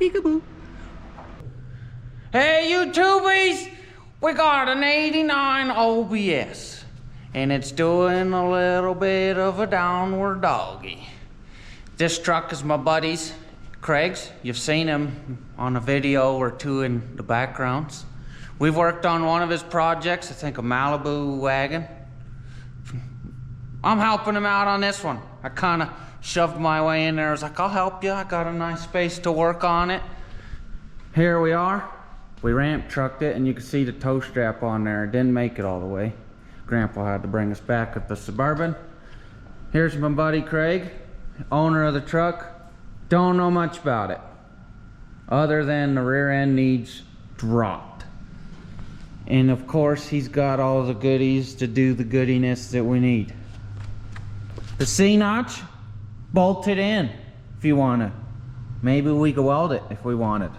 Peekaboo. Hey, YouTubies! We got an 89 OBS, and it's doing a little bit of a downward doggy. This truck is my buddy's, Craig's. You've seen him on a video or two in the backgrounds. We've worked on one of his projects, I think a Malibu wagon. I'm helping him out on this one. I kind of shoved my way in there. I was like, I'll help you. I got a nice space to work on it. Here we are. We ramp trucked it, and you can see the tow strap on there. It didn't make it all the way. Grandpa had to bring us back with the Suburban. Here's my buddy Craig, owner of the truck. Don't know much about it, other than the rear end needs dropped. And of course, he's got all the goodies to do the goodiness that we need. The C-notch, bolted in if you want to. Maybe we can weld it if we wanted.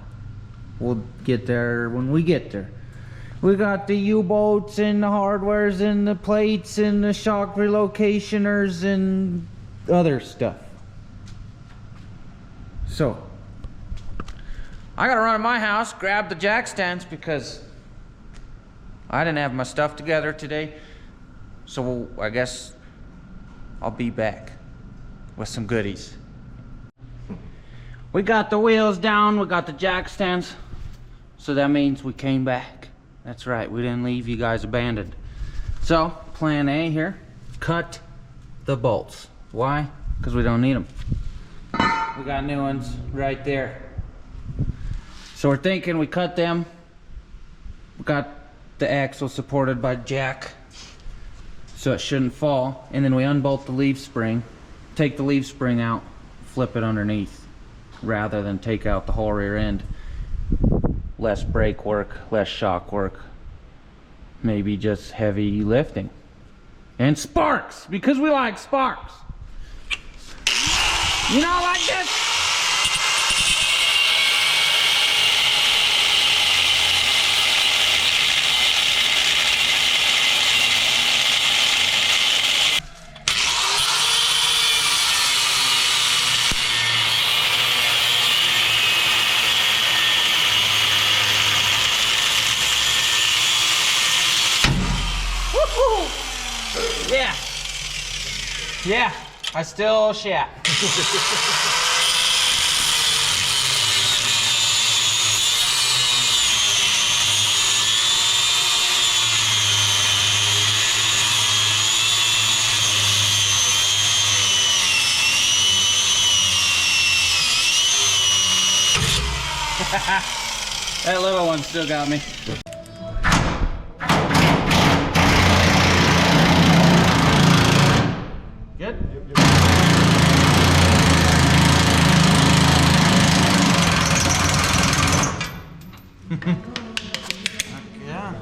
We'll get there when we get there. We got the U-bolts and the hardwares and the plates and the shock relocationers and other stuff. So, I gotta run to my house, grab the jack stands because I didn't have my stuff together today. So I guess I'll be back with some goodies. We got the wheels down, we got the jack stands. So that means we came back. That's right, we didn't leave you guys abandoned. So, plan A here, cut the bolts. Why? Because we don't need them. We got new ones right there. So we're thinking we cut them. We got the axle supported by jack, so it shouldn't fall. And then we unbolt the leaf spring, take the leaf spring out, flip it underneath, rather than take out the whole rear end. Less brake work, less shock work, maybe just heavy lifting. And sparks, because we like sparks. You know, like this. Yeah. Yeah, I still shat. That little one still got me. Good? Yeah.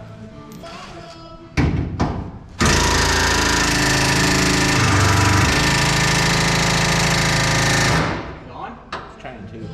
Going? It's trying to.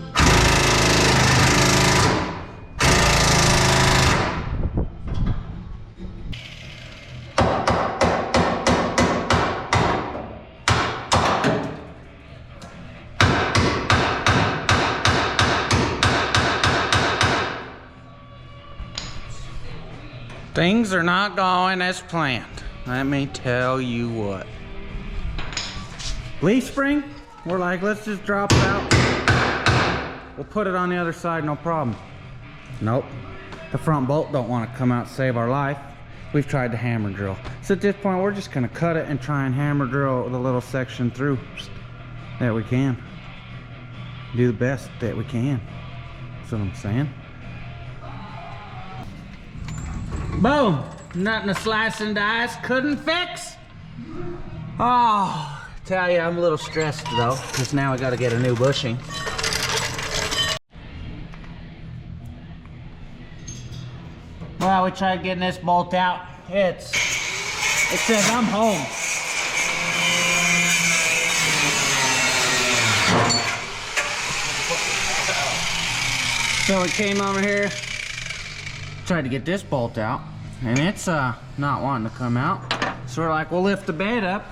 Things are not going as planned. Let me tell you what. Leaf spring, we're like, let's just drop it out. We'll put it on the other side, no problem. Nope. The front bolt don't want to come out and save our life. We've tried to hammer drill. So at this point, we're just gonna cut it and try and hammer drill the little section through that we can. Do the best that we can. That's what I'm saying. Boom! Nothing a slice and dice couldn't fix. Oh, tell you, I'm a little stressed though, because now I got to get a new bushing. Well, we tried getting this bolt out. It says I'm home. So we came over here, tried to get this bolt out, and it's not wanting to come out. So we're like, we'll lift the bed up.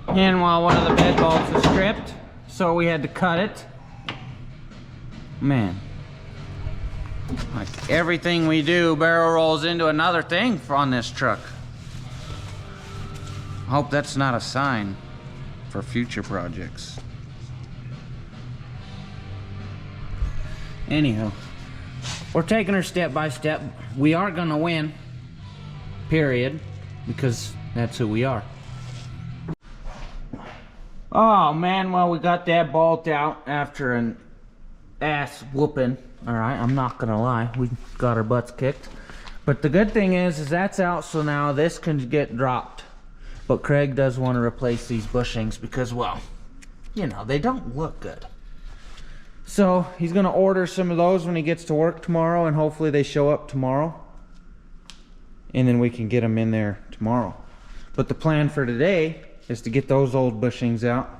And while one of the bed bolts is stripped, so we had to cut it. Man, like everything we do barrel rolls into another thing on this truck. I hope that's not a sign for future projects. Anyhow, we're taking her step by step. We are gonna win, period, because that's who we are. Oh man, well, we got that bolt out after an ass whooping. All right, I'm not gonna lie, we got our butts kicked. But the good thing is that's out, so now this can get dropped. But Craig does want to replace these bushings because, well, you know, they don't look good. So he's gonna order some of those when he gets to work tomorrow, and hopefully they show up tomorrow. And then we can get them in there tomorrow. But the plan for today is to get those old bushings out.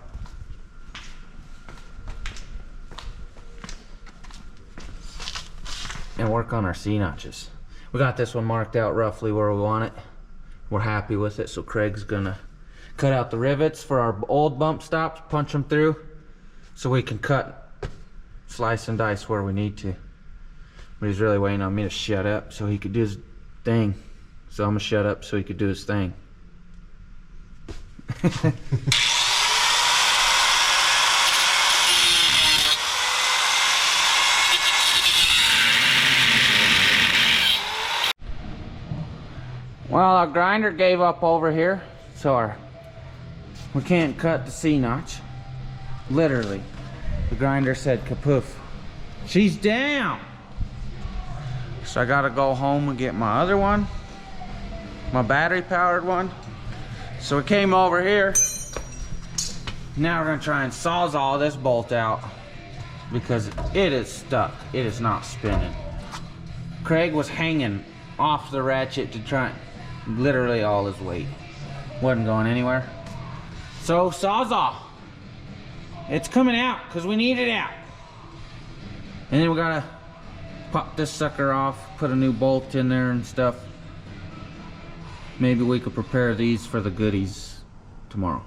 And work on our C-notches. We got this one marked out roughly where we want it. We're happy with it, so Craig's gonna cut out the rivets for our old bump stops, punch them through, so we can cut, slice and dice where we need to. But he's really waiting on me to shut up so he could do his thing. So I'm gonna shut up so he could do his thing. Well, our grinder gave up over here, so we can't cut the C-notch. Literally, the grinder said kapoof. She's down! So I gotta go home and get my other one, my battery powered one. So we came over here. Now we're gonna try and sawzall this bolt out because it is stuck. It is not spinning. Craig was hanging off the ratchet to try, literally all his weight. Wasn't going anywhere. So sawzall. It's coming out because we need it out. And then we gotta pop this sucker off, put a new bolt in there and stuff. Maybe we could prepare these for the goodies tomorrow.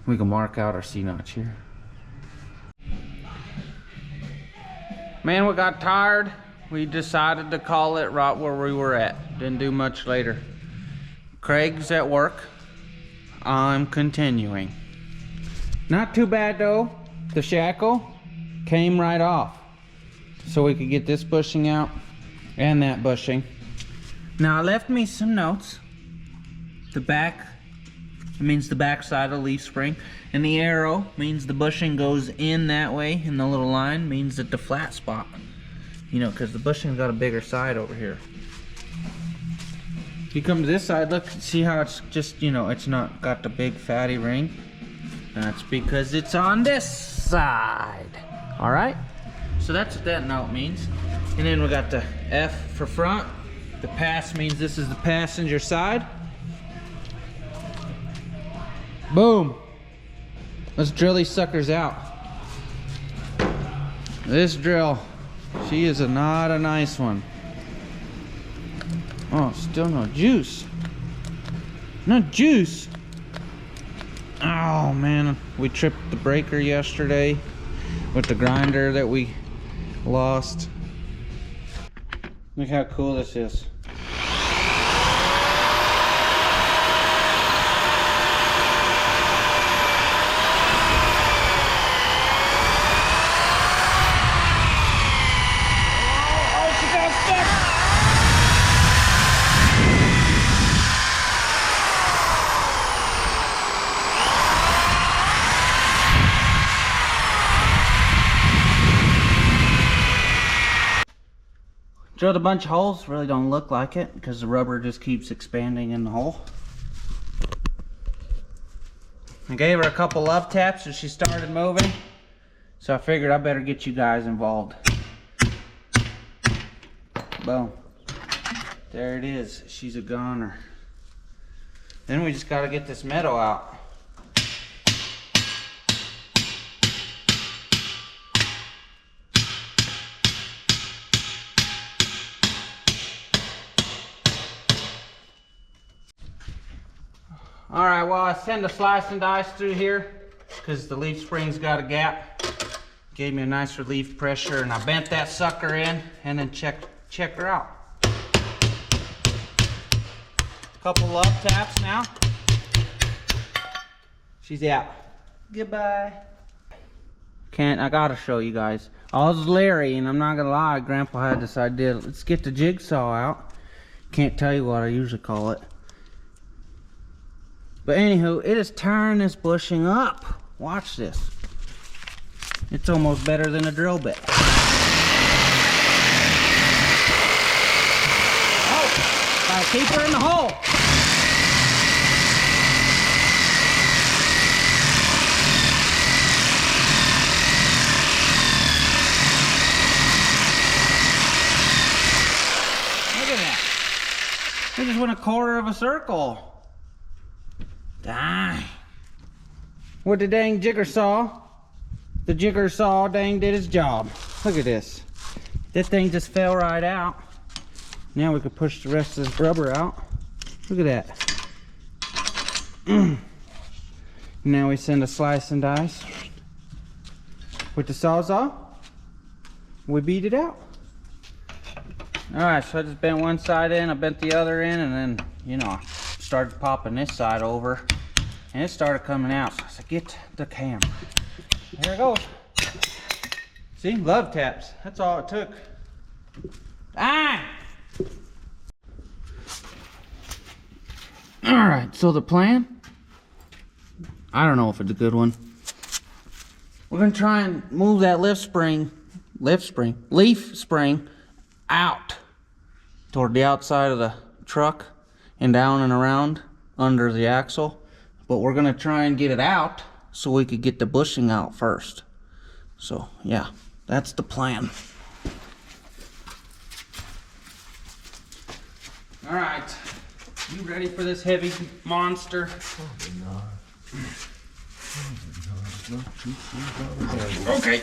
We can mark out our C-notch here. Man, we got tired. We decided to call it right where we were at. Didn't do much later. Craig's at work. I'm continuing. Not too bad though. The shackle came right off. So we could get this bushing out and that bushing. Now I left me some notes. The back means the back side of the leaf spring, and the arrow means the bushing goes in that way, and the little line means that the flat spot, you know, because the bushing's got a bigger side over here. If you come to this side, look, see how it's just, you know, it's not got the big fatty ring? That's because it's on this side. All right, so that's what that note means. And then we got the F for front. The pass means this is the passenger side. Boom. Let's drill these suckers out. This drill, she is not a nice one. Oh, still no juice. No juice. Oh man, we tripped the breaker yesterday with the grinder that we lost. Look how cool this is. Drilled a bunch of holes, really don't look like it because the rubber just keeps expanding in the hole. I gave her a couple love taps and she started moving, so I figured I better get you guys involved. Boom. There it is. She's a goner. Then we just got to get this metal out. Alright, well I send a slice and dice through here because the leaf spring's got a gap. Gave me a nice relief pressure, and I bent that sucker in and then check her out. Couple love taps now. She's out. Goodbye. I gotta show you guys. I was Larry, and I'm not gonna lie, Grandpa had this idea. Let's get the jigsaw out. Can't tell you what I usually call it. But anywho, it is tearing this bushing up. Watch this. It's almost better than a drill bit. Oh, gotta keep her in the hole. Look at that. We just went a quarter of a circle. Dang. With the dang jigger saw. The jigger saw dang did its job. Look at this. This thing just fell right out. Now we could push the rest of this rubber out. Look at that. Now we send a slice and dice with the Sawzall. We beat it out. Alright, so I just bent one side in, I bent the other in, and then, you know, I started popping this side over. And it started coming out. So I said, get the camera. There it goes. See, love taps. That's all it took. Ah! Alright, so the plan, I don't know if it's a good one. We're gonna try and move that leaf spring out toward the outside of the truck and down and around under the axle. But we're gonna try and get it out so we could get the bushing out first. So yeah, that's the plan. All right, you ready for this heavy monster? Okay.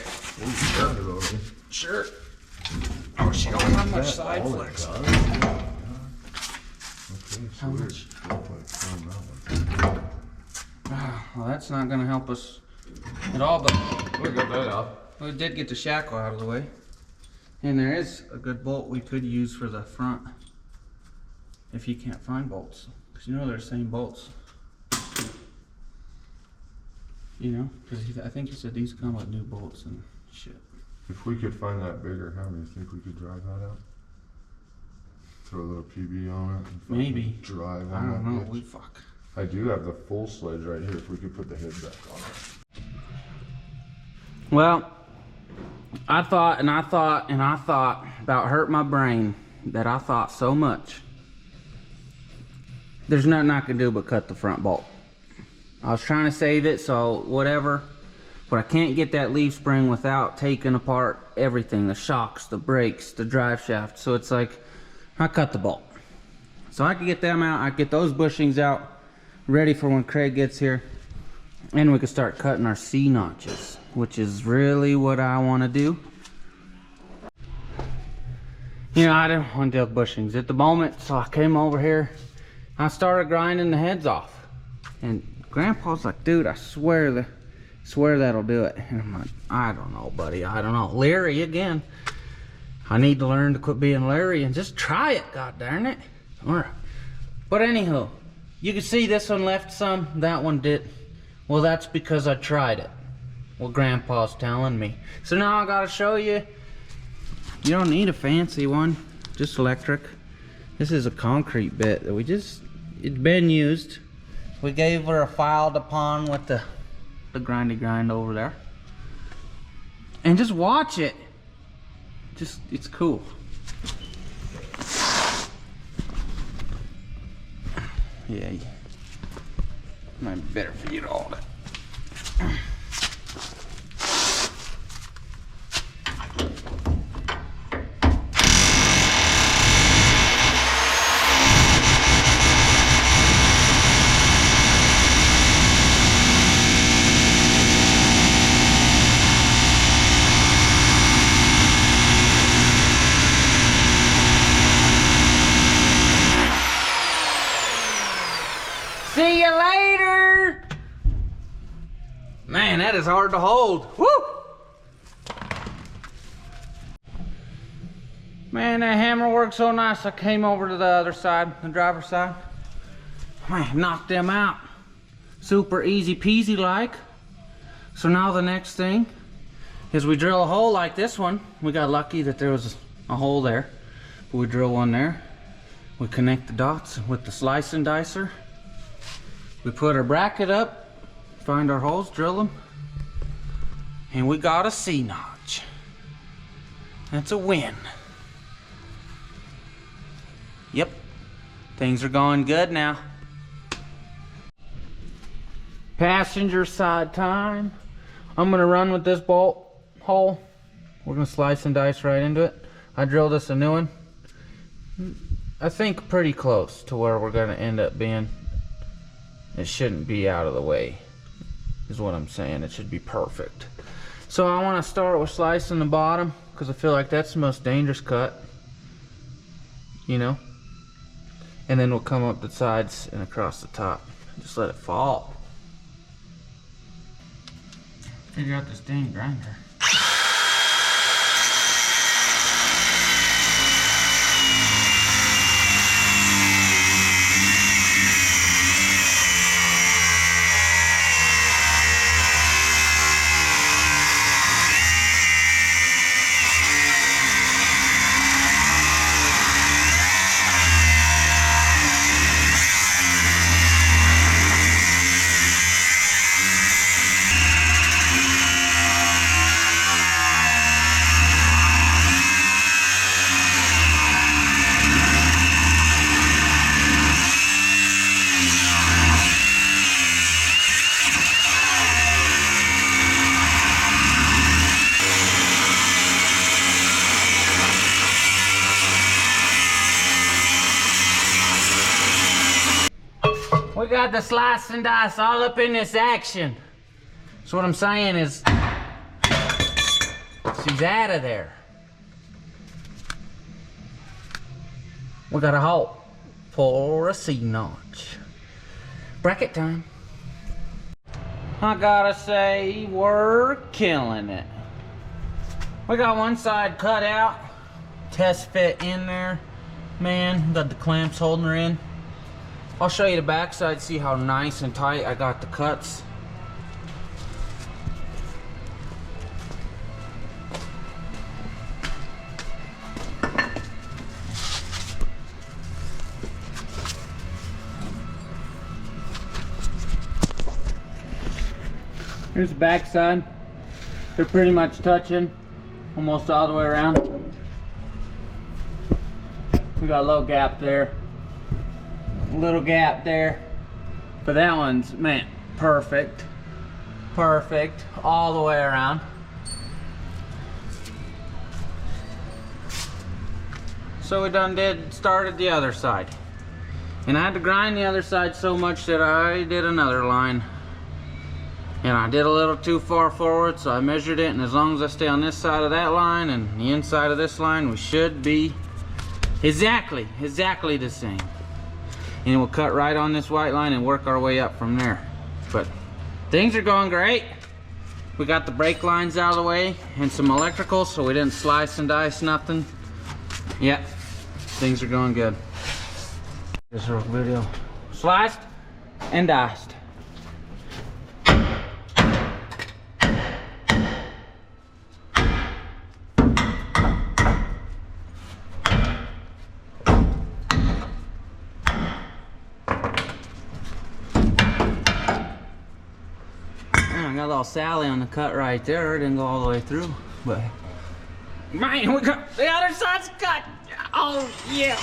Sure. Oh, she don't have much side flex. How much? Well, that's not going to help us at all, but we got that out. We did get the shackle out of the way. And there is a good bolt we could use for the front if you can't find bolts. Because you know they're the same bolts. You know? Because I think he said these come with new bolts and shit. If we could find that bigger hammer, you think we could drive that out? Throw a little PB on it? And maybe. Drive I on don't that know. bitch. We fuck. I do have the full sledge right here if we could put the head back on it. Well, I thought about hurt my brain that I thought so much. There's nothing I can do but cut the front bolt. I was trying to save it, so whatever. But I can't get that leaf spring without taking apart everything. The shocks, the brakes, the drive shaft. So it's like, I cut the bolt. So I could get them out, I could get those bushings out, ready for when Craig gets here. And we could start cutting our C-notches, which is really what I want to do. You know, I didn't want to do bushings at the moment, so I came over here. I started grinding the heads off. And Grandpa's like, dude, I swear that'll do it. And I'm like, I don't know, buddy, I don't know. Larry again. I need to learn to quit being Larry and just try it, god darn it. All right. But anywho, you can see this one left some, that one did. Well, that's because I tried it. Well, Grandpa's telling me. So now I gotta show you. You don't need a fancy one, just electric. This is a concrete bit that it's been used. We gave her a filed upon with the grindy grind over there. And just watch it. It's cool. Yeah, might be better for you to hold it. See you later! Man, that is hard to hold. Woo! Man, that hammer worked so nice. I came over to the other side, the driver's side. Man, knocked them out. Super easy peasy like. So now the next thing is we drill a hole like this one. We got lucky that there was a hole there. But we drill one there. We connect the dots with the slice and dicer. We put our bracket up, find our holes, drill them. And we got a C-notch. That's a win. Yep, things are going good now. Passenger side time. I'm gonna run with this bolt hole. We're gonna slice and dice right into it. I drilled us a new one. I think pretty close to where we're gonna end up being. It shouldn't be out of the way, is what I'm saying. It should be perfect. So I wanna start with slicing the bottom, because I feel like that's the most dangerous cut. You know? And then we'll come up the sides and across the top. Just let it fall. Figure out this dang grinder. We got the slice and dice all up in this action. So what I'm saying is, she's out of there. We got a hole for a C-notch. Bracket time. I gotta say, we're killing it. We got one side cut out, test fit in there. Man, got the clamps holding her in. I'll show you the back side, see how nice and tight I got the cuts. Here's the back side. They're pretty much touching almost all the way around. We got a little gap there. Little gap there, but that one's, man, perfect all the way around. So we started the other side, and I had to grind the other side so much that I did another line, and I did a little too far forward, so I measured it, and as long as I stay on this side of that line and the inside of this line, we should be exactly the same. And we'll cut right on this white line and work our way up from there. But things are going great. We got the brake lines out of the way and some electrical, so we didn't slice and dice nothing. Yep, things are going good. This little video. Sliced and diced. I got a little Sally on the cut right there. It didn't go all the way through, but man, we got the other side's cut. Oh yeah.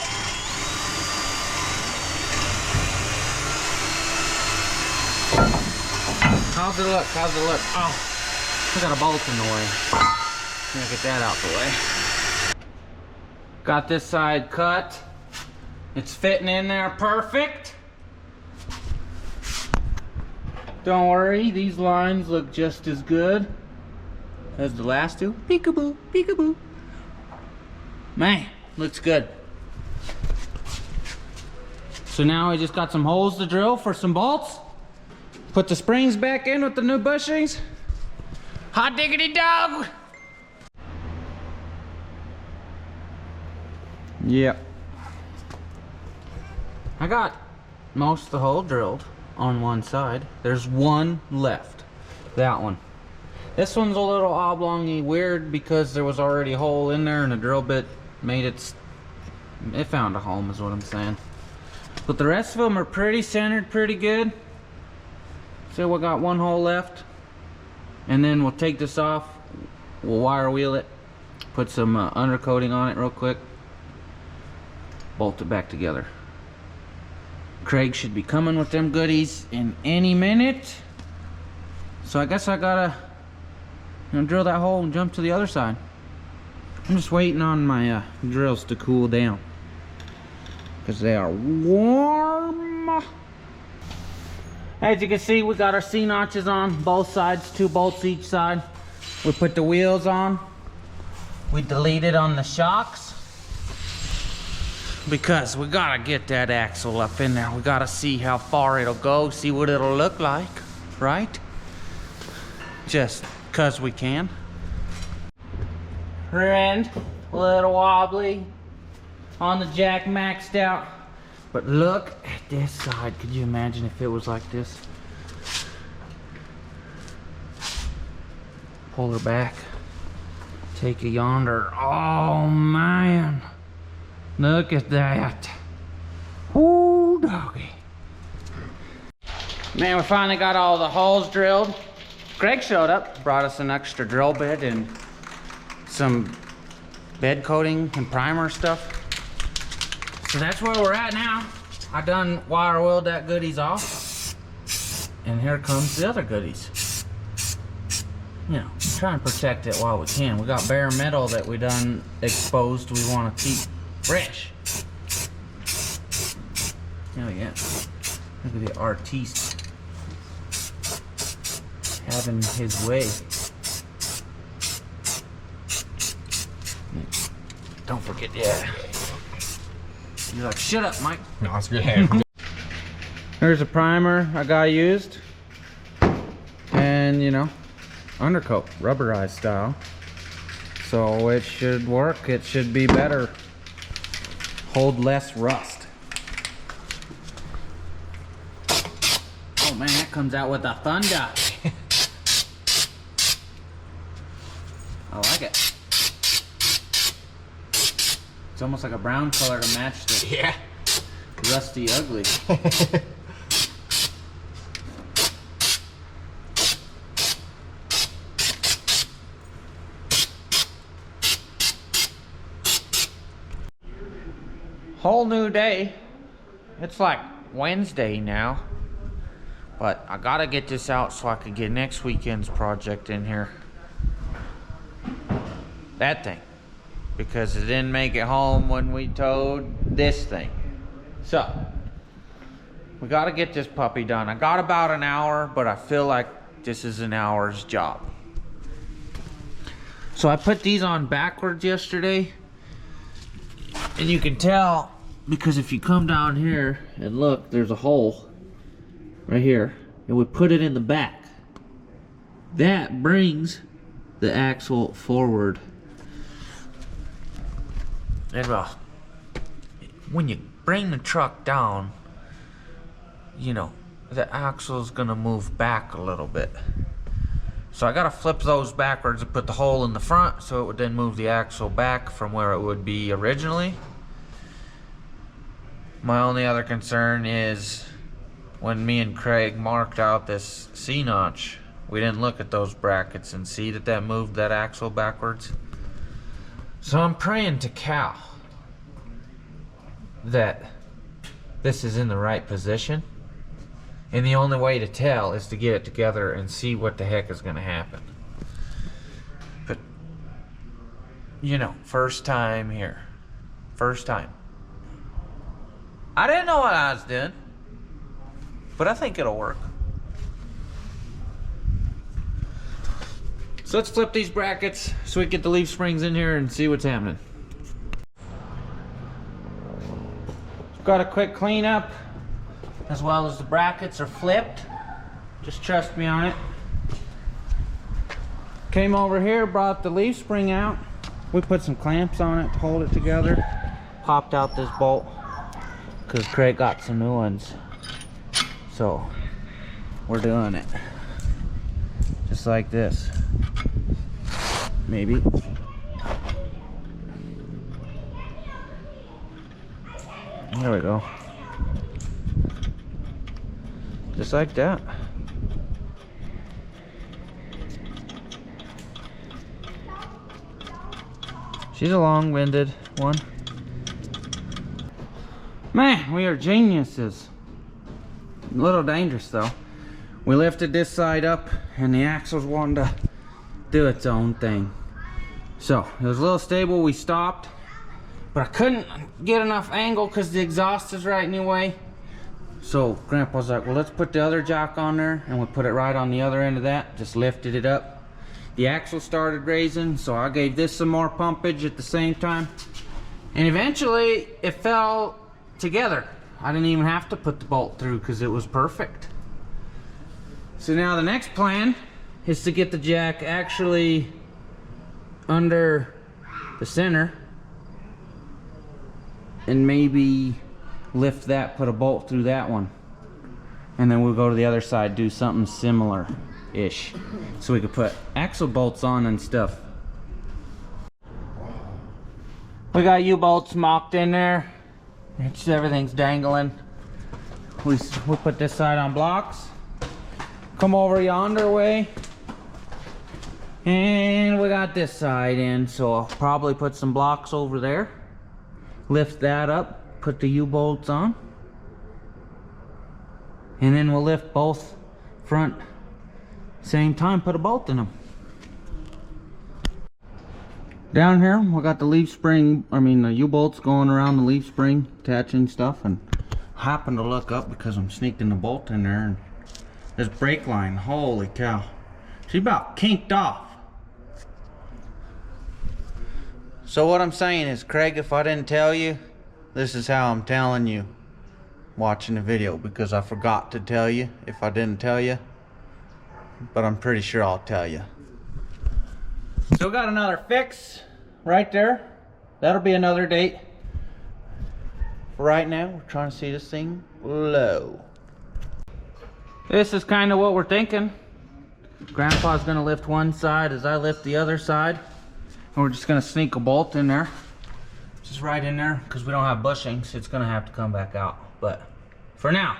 How's it look? How's it look? Oh, we got a bolt in the way. Gotta get that out the way. Got this side cut. It's fitting in there perfect. Don't worry, these lines look just as good as the last two. Peekaboo, peekaboo. Man, looks good. So now we just got some holes to drill for some bolts. Put the springs back in with the new bushings. Hot diggity dog! Yep. I got most of the hole drilled on one side. There's one left. That one. This one's a little oblongy weird because there was already a hole in there and the drill bit made it found a home is what I'm saying. But the rest of them are pretty centered, pretty good. So we got one hole left. And then we'll take this off. We'll wire wheel it. Put some undercoating on it real quick. Bolt it back together. Craig should be coming with them goodies in any minute. So I guess I gotta drill that hole and jump to the other side. I'm just waiting on my drills to cool down because they are warm. As you can see, we got our C notches on both sides, 2 bolts each side. We put the wheels on. We deleted on the shocks because we gotta get that axle up in there. We gotta see how far it'll go, see what it'll look like, right? Just cause we can. Rear end, a little wobbly. On the jack maxed out. But look at this side. Could you imagine if it was like this? Pull her back. Take a yonder. Oh man. Look at that. Woo doggy. Man, we finally got all the holes drilled. Greg showed up, brought us an extra drill bit and some bed coating and primer stuff. So that's where we're at now. I done wire wheeled that goodies off. And here comes the other goodies. You know, try and protect it while we can. We got bare metal that we done exposed we want to keep fresh. Oh yeah. Look at the artiste having his way. Don't forget, yeah. You're like, shut up, Mike. No, it's good. There's a primer I got used. And, you know, undercoat, rubberized style. So it should work. It should be better. Hold less rust. Oh man, that comes out with a thunder. I like it. It's almost like a brown color to match the rusty ugly. Whole new day. It's like Wednesday now. But I gotta get this out so I can get next weekend's project in here. That thing. Because it didn't make it home when we towed this thing. So, we gotta get this puppy done. I got about an hour, but I feel like this is an hour's job. So I put these on backwards yesterday. And you can tell, because if you come down here and look, there's a hole right here. And we put it in the back. That brings the axle forward. And well, when you bring the truck down, you know, the axle's gonna move back a little bit. So I gotta flip those backwards and put the hole in the front so it would then move the axle back from where it would be originally. My only other concern is when me and Craig marked out this C-notch, we didn't look at those brackets and see that that moved that axle backwards. So I'm praying to Cal that this is in the right position. And the only way to tell is to get it together and see what the heck is going to happen. But, you know, first time here. First time. I didn't know what I was doing. But I think it'll work. So let's flip these brackets so we can get the leaf springs in here and see what's happening. Got a quick cleanup. As well as the brackets are flipped. Just trust me on it. Came over here, brought the leaf spring out. We put some clamps on it to hold it together. popped out this bolt because Craig got some new ones. So we're doing it just like this. Maybe. There we go. Just like that. She's a long-winded one. Man, we are geniuses. A little dangerous though. We lifted this side up and the axle's wanting to do its own thing. So it was a little stable, we stopped. But I couldn't get enough angle because the exhaust is right in the way. So Grandpa's like, well, let's put the other jack on there, and we put it right on the other end of that. Just lifted it up. The axle started raising, so I gave this some more pumpage at the same time. And eventually it fell together. I didn't even have to put the bolt through because it was perfect. So now the next plan is to get the jack actually under the center and maybe lift that, put a bolt through that one, and then we'll go to the other side, do something similar ish, so we could put axle bolts on and stuff. We got U-bolts mocked in there. It's, everything's dangling. We put this side on blocks, come over yonder way, and we got this side in, so I'll probably put some blocks over there, lift that up, put the U-bolts on, and then we'll lift both front same time, put a bolt in them. Down here we got the leaf spring, the U-bolts going around the leaf spring, attaching stuff, and I happened to look up because I'm sneaking the bolt in there, and this brake line, holy cow, she's about kinked off. So what I'm saying is, Craig, if I didn't tell you, this is how I'm telling you watching the video, because I forgot to tell you if I didn't tell you, but I'm pretty sure I'll tell you. Still got another fix right there. That'll be another date. For right now, we're trying to see this thing low. This is kind of what we're thinking. Grandpa's gonna lift one side as I lift the other side. And we're just gonna sneak a bolt in there. Just right in there, because we don't have bushings. It's gonna have to come back out. But for now,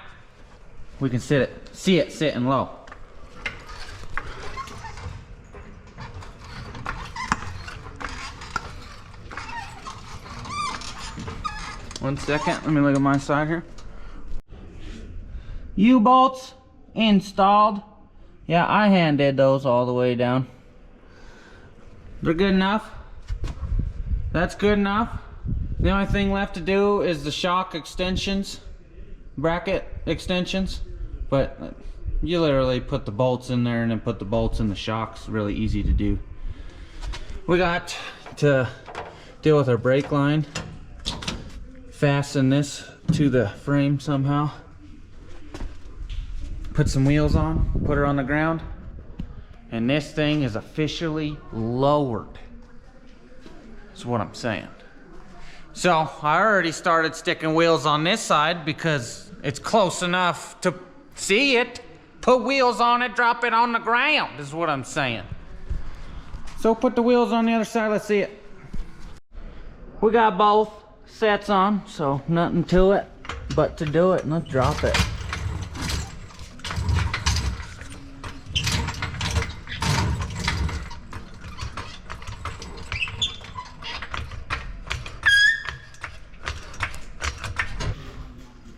we can see it sitting low. One second, let me look at my side here. U-bolts installed. Yeah, I hand did those all the way down. They're good enough. That's good enough. The only thing left to do is the shock extensions, bracket extensions. But you literally put the bolts in there and then put the bolts in the shocks. Really easy to do. We got to deal with our brake line. Fasten this to the frame somehow. Put some wheels on, put her on the ground, and this thing is officially lowered. That's what I'm saying. So I already started sticking wheels on this side because it's close enough to see it. Put wheels on it, drop it on the ground, is what I'm saying. So put the wheels on the other side, let's see it. We got both sets on, so nothing to it but to do it, and let's drop it.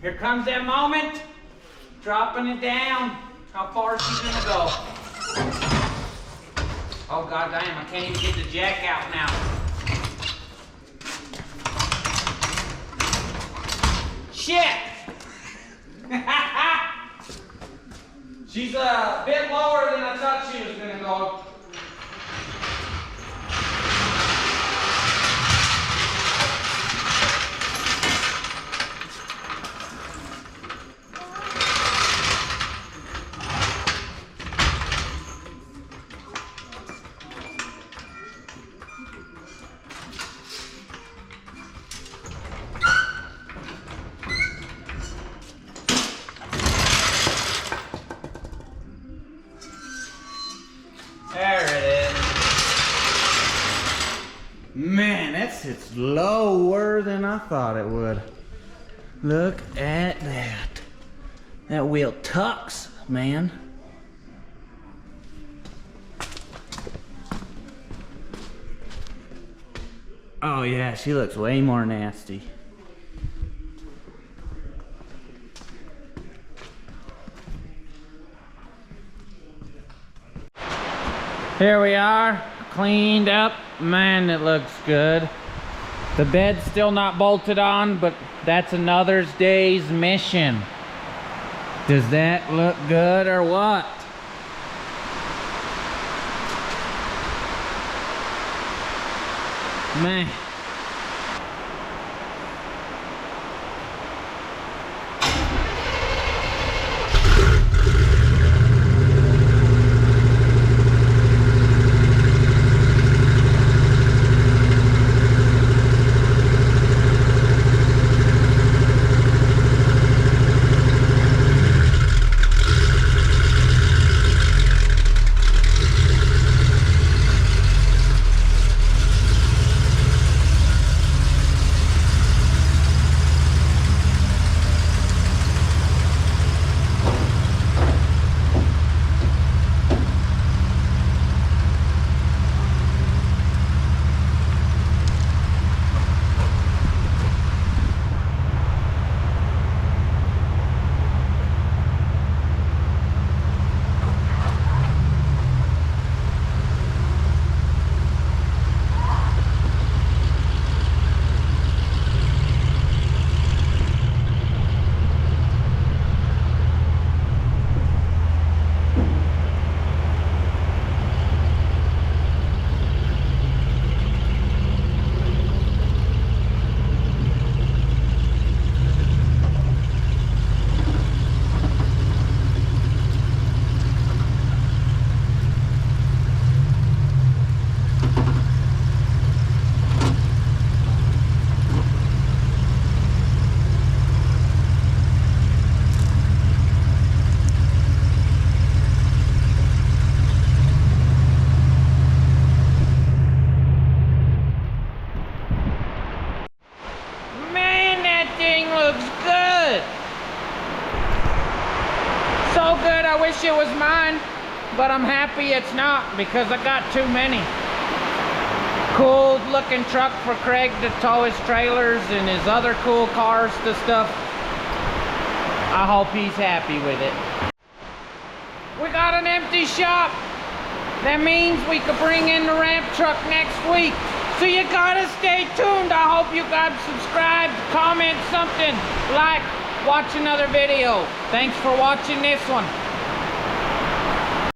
Here comes that moment, dropping it down. How far is she gonna go? Oh god damn, I can't even get the jack out now. Shit! She's a bit lower than I thought she was gonna go. Man, that sits lower than I thought it would. Look at that. That wheel tucks, man. Oh yeah, she looks way more nasty. Here we are, cleaned up. Man, it looks good. The bed's still not bolted on, but that's another day's mission. Does that look good or what? Man. So good, I wish it was mine, but I'm happy it's not because I got too many. Cool looking truck for Craig to tow his trailers and his other cool cars to stuff. I hope he's happy with it. We got an empty shop. That means we could bring in the ramp truck next week. So you gotta stay tuned. I hope you guys subscribe, comment something, like, watch another video. Thanks for watching this one.